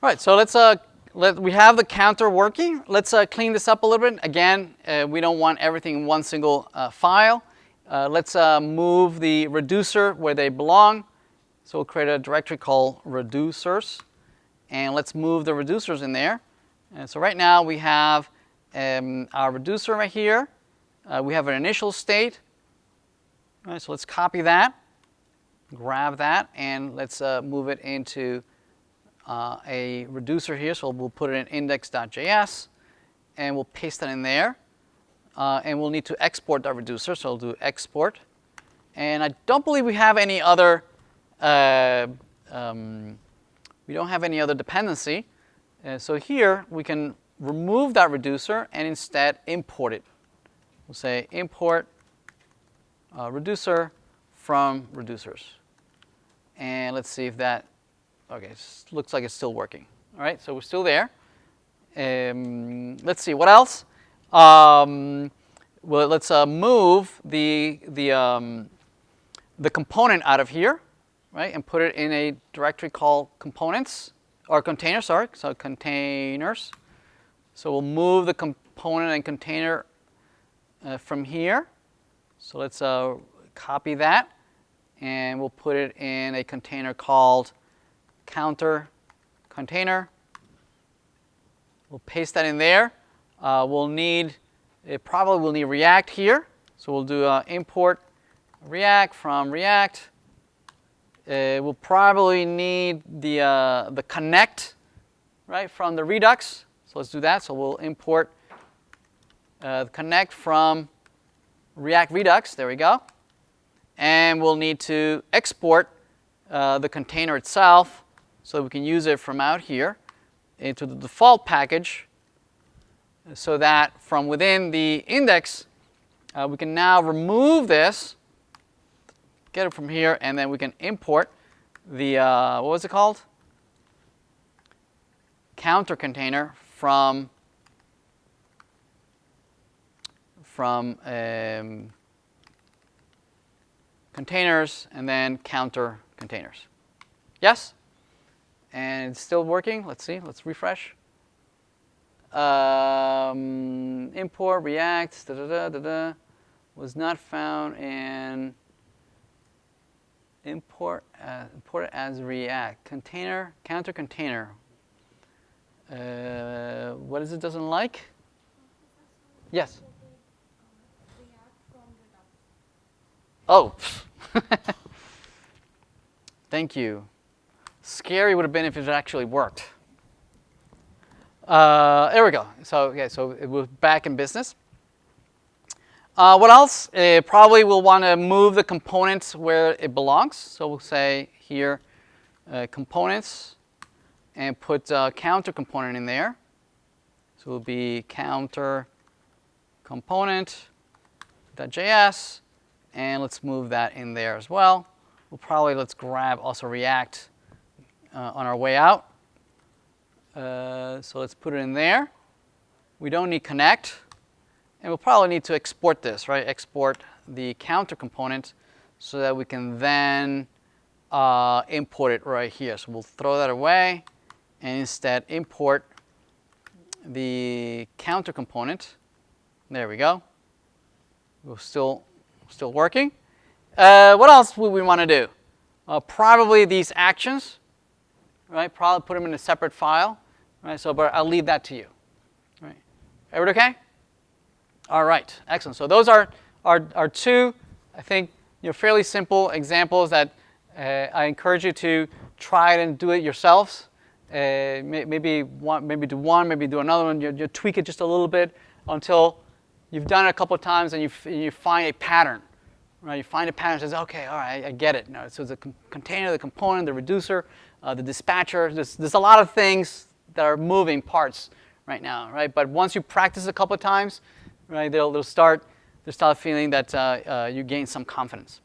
All right, so we have the counter working. Let's clean this up a little bit. Again, we don't want everything in one single file. Let's move the reducer where they belong. So we'll create a directory called reducers, and let's move the reducers in there. And so right now we have our reducer right here. We have an initial state. All right, so let's copy that, grab that, and let's move it into a reducer here. So we'll put it in index.js, and we'll paste that in there. And we'll need to export that reducer, so we'll do export. And I don't believe we have any other, we don't have any other dependency. So here we can remove that reducer and instead import it. We'll say import reducer from reducers. And let's see if that, okay, looks like it's still working. All right, so we're still there. Let's see, what else? Well, let's move the component out of here, right, and put it in a directory called components, or containers, sorry, so containers. So we'll move the component and container from here. So let's copy that, and we'll put it in a container called counter container. We'll paste that in there. We'll need React here. So we'll do import React from React. We'll probably need the connect, right, from the Redux. So let's do that. So we'll import connect from React Redux. There we go. And we'll need to export the container itself so we can use it from out here into the default package, so that from within the index, we can now remove this, get it from here, and then we can import the, what was it called? Counter container from containers and then counter containers. Yes? And it's still working. Let's see. Let's refresh. Import React was not found in import as React container counter container. What is it doesn't like? Yes. Oh. Thank you. Scary would have been if it actually worked. There we go. So yeah, so it was back in business. What else? Probably we'll want to move the components where it belongs. So we'll say here components and put counter component in there. So it will be counter component.js, and let's move that in there as well. We'll probably let's grab also React on our way out. So let's put it in there. We don't need connect. And we'll probably need to export this, right? Export the counter component so that we can then import it right here. So we'll throw that away and instead import the counter component. There we go. We're still working. What else would we want to do? Probably these actions, right? Probably put them in a separate file, right? So, but I'll leave that to you. Right? Everybody okay? All right, excellent. So those are two, I think, fairly simple examples that I encourage you to try it and do it yourselves. Maybe do one, maybe do another one. You tweak it just a little bit until you've done it a couple of times and you find a pattern. Right? You find a pattern that says, okay, all right, I get it. No, so the container, the component, the reducer, the dispatcher. There's a lot of things that are moving parts right now, right? But once you practice a couple of times, right, they'll start feeling that you gain some confidence.